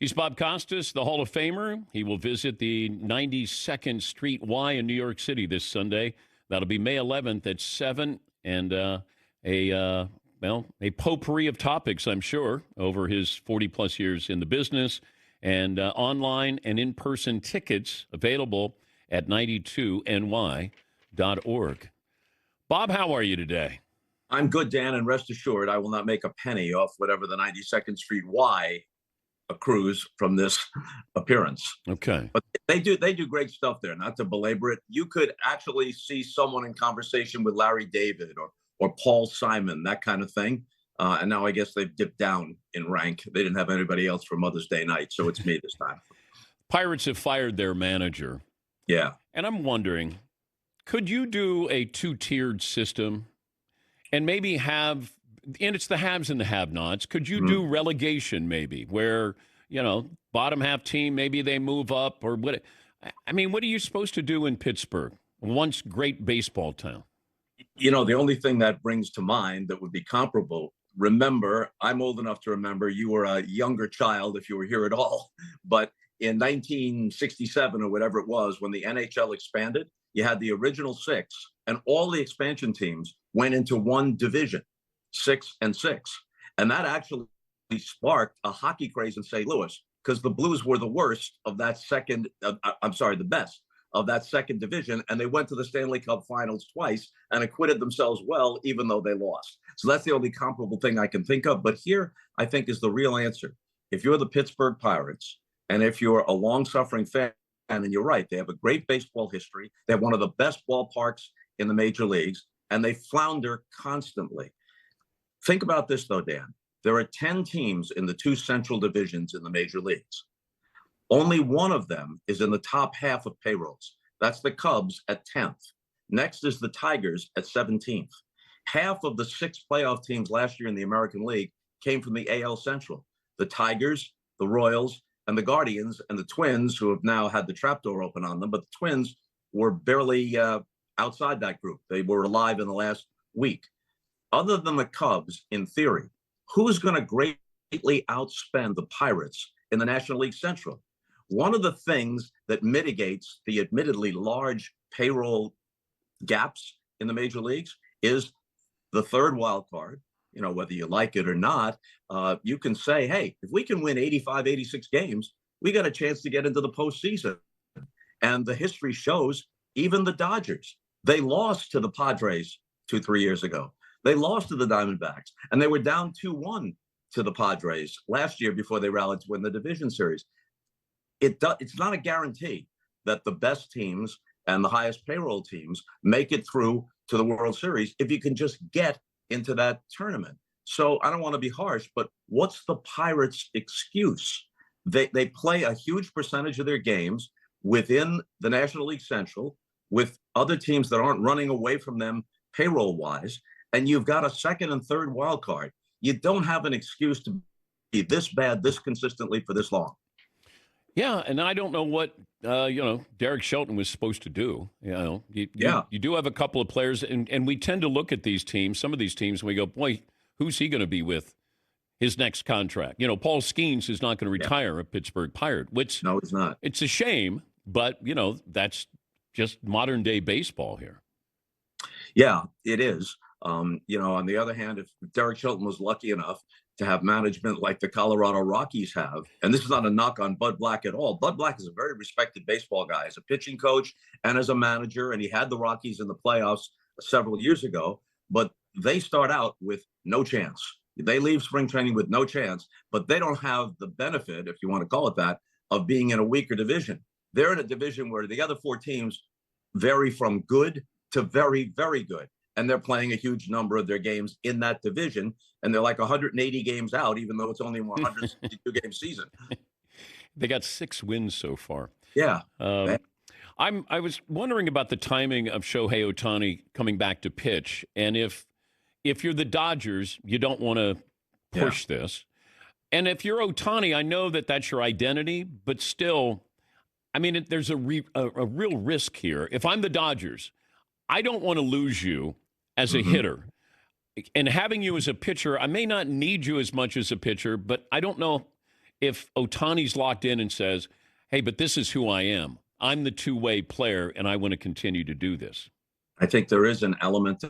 He's Bob Costas, the Hall of Famer. He will visit the 92nd Street Y in New York City this Sunday. That'll be May 11th at 7, and a potpourri of topics, I'm sure, over his 40-plus years in the business, and online and in-person tickets available at 92ny.org. Bob, how are you today? I'm good, Dan, and rest assured I will not make a penny off whatever the 92nd Street Y accrues from this appearance. Okay. But they do great stuff there, not to belabor it. You could actually see someone in conversation with Larry David or Paul Simon, that kind of thing. And now I guess they've dipped down in rank. They didn't have anybody else for Mother's Day night, so it's me this time. Pirates have fired their manager. Yeah. And I'm wondering, could you do a two-tiered system and maybe have, and it's the haves and the have-nots, could you do relegation maybe where, bottom half team, maybe they move up or what? I mean, what are you supposed to do in Pittsburgh, once great baseball town? The only thing that brings to mind that would be comparable, remember, I'm old enough to remember, you were a younger child if you were here at all, but in 1967 or whatever it was, when the NHL expanded, you had the original six, and all the expansion teams went into one division, 6 and 6. And that actually sparked a hockey craze in St. Louis because the Blues were the worst of that the best of that second division. And they went to the Stanley Cup finals twice and acquitted themselves well, even though they lost. So that's the only comparable thing I can think of. But here, I think, is the real answer. If you're the Pittsburgh Pirates, and if you're a long-suffering fan, and you're right, they have a great baseball history. They have one of the best ballparks in the major leagues, and they flounder constantly. Think about this, though, Dan. There are 10 teams in the two central divisions in the major leagues. Only one of them is in the top half of payrolls. That's the Cubs at 10th. Next is the Tigers at 17th. Half of the 6 playoff teams last year in the American League came from the AL Central. The Tigers, the Royals, and the Guardians, and the Twins, who have now had the trapdoor open on them, but the Twins were barely outside that group. They were alive in the last week. Other than the Cubs, in theory, who's going to greatly outspend the Pirates in the National League Central? One of the things that mitigates the admittedly large payroll gaps in the major leagues is the third wild card. Whether you like it or not, you can say, hey, if we can win 85, 86 games, we got a chance to get into the postseason. And the history shows even the Dodgers, they lost to the Padres 2-3 years ago. They lost to the Diamondbacks, and they were down 2-1 to the Padres last year before they rallied to win the division series. It's not a guarantee that the best teams and the highest payroll teams make it through to the World Series if you can just get into that tournament. So I don't want to be harsh, but what's the Pirates' excuse? They play a huge percentage of their games within the National League Central with other teams that aren't running away from them payroll-wise, and you've got a second and third wild card. You don't have an excuse to be this bad, this consistently for this long. Yeah, and I don't know what Derek Shelton was supposed to do. You do have a couple of players, and we tend to look at these teams, some of these teams, and we go, boy, who's he going to be with his next contract? Paul Skeens is not going to retire a Pittsburgh Pirate, which no, it's not. It's a shame, but that's just modern day baseball here. Yeah, it is. On the other hand, if Derek Shelton was lucky enough to have management like the Colorado Rockies have, and this is not a knock on Bud Black at all. Bud Black is a very respected baseball guy as a pitching coach and as a manager, and he had the Rockies in the playoffs several years ago, but they start out with no chance. They leave spring training with no chance, but they don't have the benefit, if you want to call it that, of being in a weaker division. They're in a division where the other 4 teams vary from good to very, very good. And they're playing a huge number of their games in that division. And they're like 180 games out, even though it's only a 162-game season. They got 6 wins so far. Yeah. I was wondering about the timing of Shohei Ohtani coming back to pitch. And if you're the Dodgers, you don't want to push this. And if you're Ohtani, I know that that's your identity, but still, I mean, there's a real risk here. If I'm the Dodgers, I don't want to lose you as a hitter. And having you as a pitcher, I may not need you as much as a pitcher, but I don't know if Ohtani's locked in and says, hey, but this is who I am. I'm the two-way player, and I want to continue to do this. I think there is an element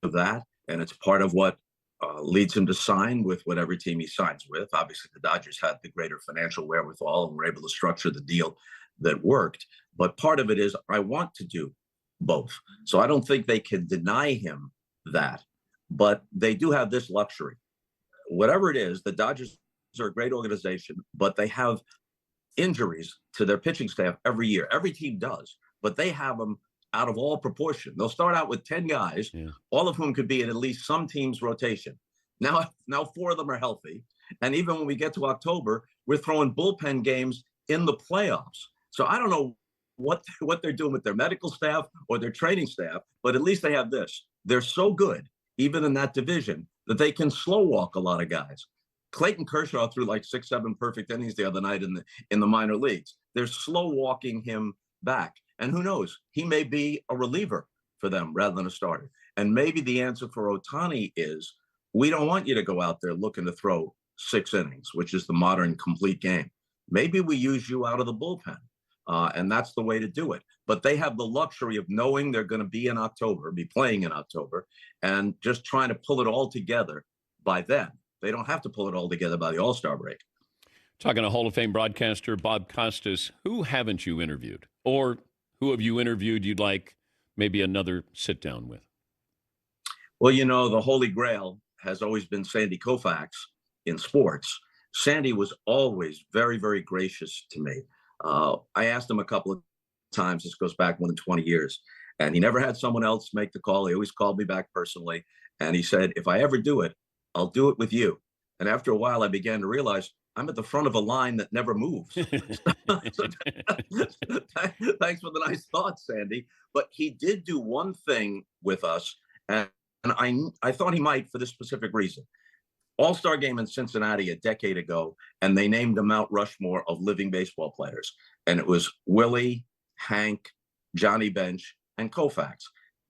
of that, and it's part of what leads him to sign with whatever team he signs with. Obviously, the Dodgers had the greater financial wherewithal and were able to structure the deal that worked. But part of it is, I want to do both. So I don't think they can deny him that. But they do have this luxury. Whatever it is, the Dodgers are a great organization, but they have injuries to their pitching staff every year. Every team does, but they have them out of all proportion. They'll start out with 10 guys, all of whom could be in at least some team's rotation. Now 4 of them are healthy. And even when we get to October, we're throwing bullpen games in the playoffs. So I don't know what they're doing with their medical staff or their training staff, but at least they have this. They're so good, even in that division, that they can slow walk a lot of guys. Clayton Kershaw threw like 6-7 perfect innings the other night in the minor leagues. They're slow walking him back. And who knows? He may be a reliever for them rather than a starter. And maybe the answer for Ohtani is, we don't want you to go out there looking to throw 6 innings, which is the modern complete game. Maybe we use you out of the bullpen. And that's the way to do it. But they have the luxury of knowing they're going to be playing in October, and just trying to pull it all together by then. They don't have to pull it all together by the All-Star break. Talking to Hall of Fame broadcaster Bob Costas, who haven't you interviewed? Or who have you interviewed you'd like maybe another sit-down with? Well, the Holy Grail has always been Sandy Koufax in sports. Sandy was always very, very gracious to me. I asked him a couple of times, this goes back more than 20 years, and he never had someone else make the call. He always called me back personally. And he said, if I ever do it, I'll do it with you. And after a while, I began to realize I'm at the front of a line that never moves. So, thanks for the nice thoughts, Sandy. But he did do one thing with us, and I thought he might for this specific reason. All-Star game in Cincinnati a decade ago, and they named a Mount Rushmore of living baseball players. And it was Willie, Hank, Johnny Bench, and Koufax.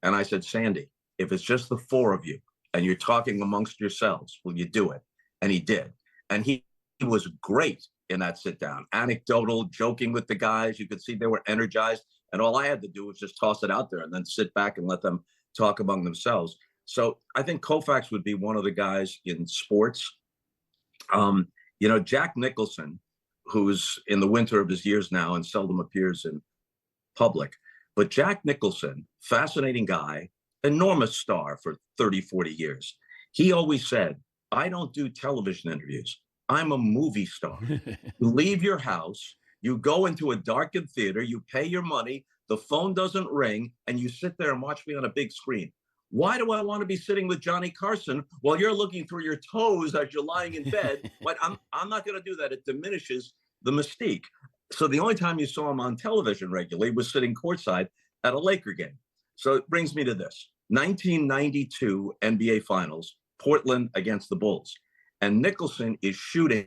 And I said, Sandy, if it's just the 4 of you and you're talking amongst yourselves, will you do it? And he did. And he was great in that sit down, anecdotal, joking with the guys. You could see they were energized. And all I had to do was just toss it out there and then sit back and let them talk among themselves. So I think Koufax would be one of the guys in sports. Jack Nicholson, who's in the winter of his years now and seldom appears in public. But Jack Nicholson, fascinating guy, enormous star for 30, 40 years. He always said, I don't do television interviews. I'm a movie star. You leave your house, you go into a darkened theater, you pay your money, the phone doesn't ring, and you sit there and watch me on a big screen. Why do I want to be sitting with Johnny Carson while you're looking through your toes as you're lying in bed? But I'm not going to do that. It diminishes the mystique. So the only time you saw him on television regularly was sitting courtside at a Laker game. So it brings me to this. 1992 NBA Finals, Portland against the Bulls. And Nicholson is shooting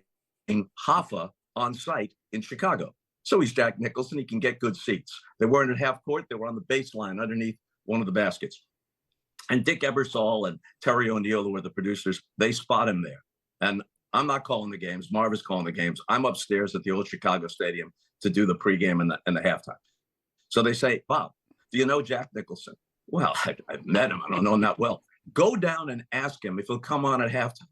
Hoffa on site in Chicago. So he's Jack Nicholson. He can get good seats. They weren't at half court. They were on the baseline underneath one of the baskets. And Dick Ebersol and Terry O'Neill, who were the producers, they spot him there. And I'm not calling the games. Marv is calling the games. I'm upstairs at the old Chicago Stadium to do the pregame and the halftime. So they say, Bob, do you know Jack Nicholson? Well, I've met him. I don't know him that well. Go down and ask him if he'll come on at halftime.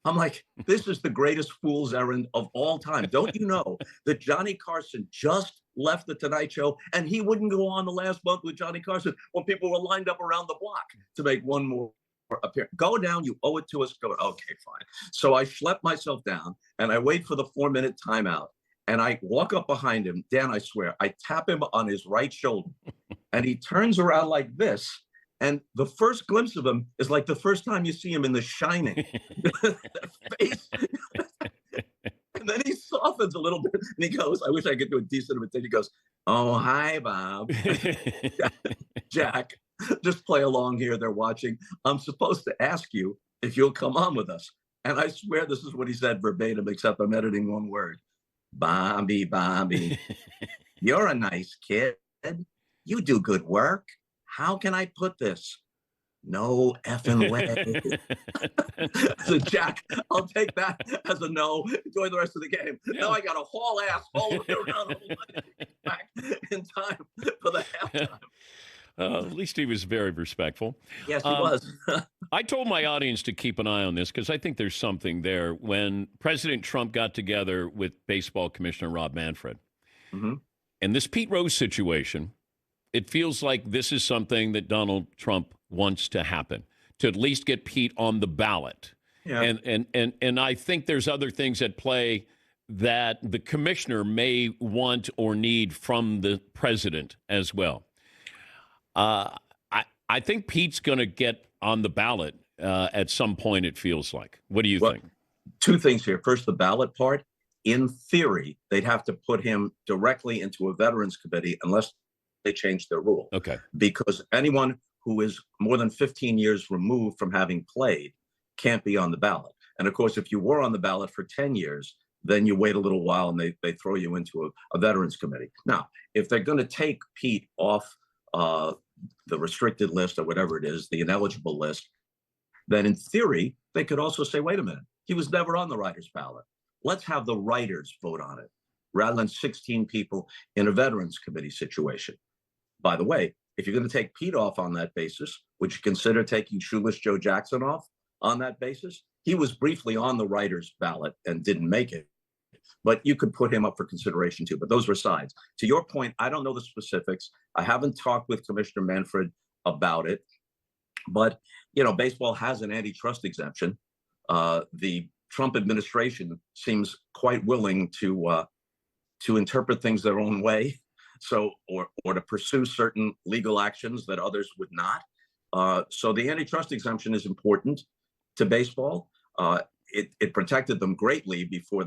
I'm like, this is the greatest fool's errand of all time. Don't you know that Johnny Carson just left the Tonight Show and he wouldn't go on the last month with Johnny Carson when people were lined up around the block to make one more appearance? Go down. You owe it to us. Go. Okay, fine. So I schlep myself down and I wait for the 4-minute timeout. And I walk up behind him. Dan, I swear, I tap him on his right shoulder and he turns around like this. And the first glimpse of him is like the first time you see him in The Shining. Face. And then he softens a little bit and he goes, I wish I could do a decent imitation. He goes, oh, hi, Bob. Jack, just play along here. They're watching. I'm supposed to ask you if you'll come on with us. And I swear this is what he said verbatim, except I'm editing one word. Bobby, you're a nice kid. You do good work. How can I put this? No effing way. So, Jack, I'll take that as a no. Enjoy the rest of the game. Yeah. Now I got to haul ass all the way around back in time for the halftime. At least he was very respectful. Yes, he was. I told my audience to keep an eye on this because I think there's something there. When President Trump got together with Baseball Commissioner Rob Manfred, and this Pete Rose situation, it feels like this is something that Donald Trump wants to happen, to at least get Pete on the ballot. Yeah. And I think there's other things at play that the commissioner may want or need from the president as well. I think Pete's going to get on the ballot at some point, it feels like. What do you think? Two things here. First, the ballot part. In theory, they'd have to put him directly into a veterans committee unless they change their rule. Okay. Because anyone who is more than 15 years removed from having played can't be on the ballot. And of course, if you were on the ballot for 10 years, then you wait a little while and they throw you into a veterans committee. Now, if they're going to take Pete off the restricted list or whatever it is, the ineligible list, then in theory, they could also say, wait a minute, he was never on the writers' ballot. Let's have the writers vote on it rather than 16 people in a veterans committee situation. By the way, if you're going to take Pete off on that basis, would you consider taking Shoeless Joe Jackson off on that basis? He was briefly on the writers' ballot and didn't make it, but you could put him up for consideration too. But those were sides. To your point, I don't know the specifics. I haven't talked with Commissioner Manfred about it, but baseball has an antitrust exemption. The Trump administration seems quite willing to interpret things their own way, or to pursue certain legal actions that others would not. So the antitrust exemption is important to baseball. It protected them greatly before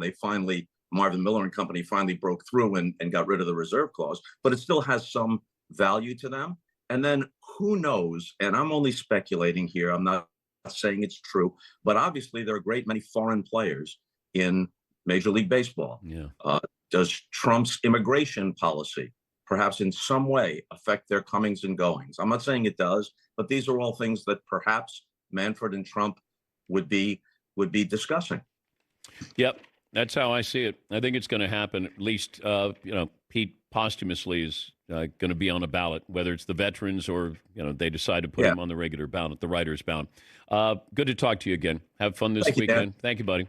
Marvin Miller and company finally broke through and got rid of the reserve clause, but it still has some value to them. And then who knows, and I'm only speculating here, I'm not saying it's true, but obviously there are a great many foreign players in Major League Baseball. Yeah. Does Trump's immigration policy perhaps in some way affect their comings and goings? I'm not saying it does, but these are all things that perhaps Manfred and Trump would be discussing. Yep, that's how I see it. I think it's going to happen. At least, Pete posthumously is going to be on a ballot, whether it's the veterans or they decide to put him on the regular ballot, the writers' ballot. Good to talk to you again. Have fun this weekend. Thank you, buddy.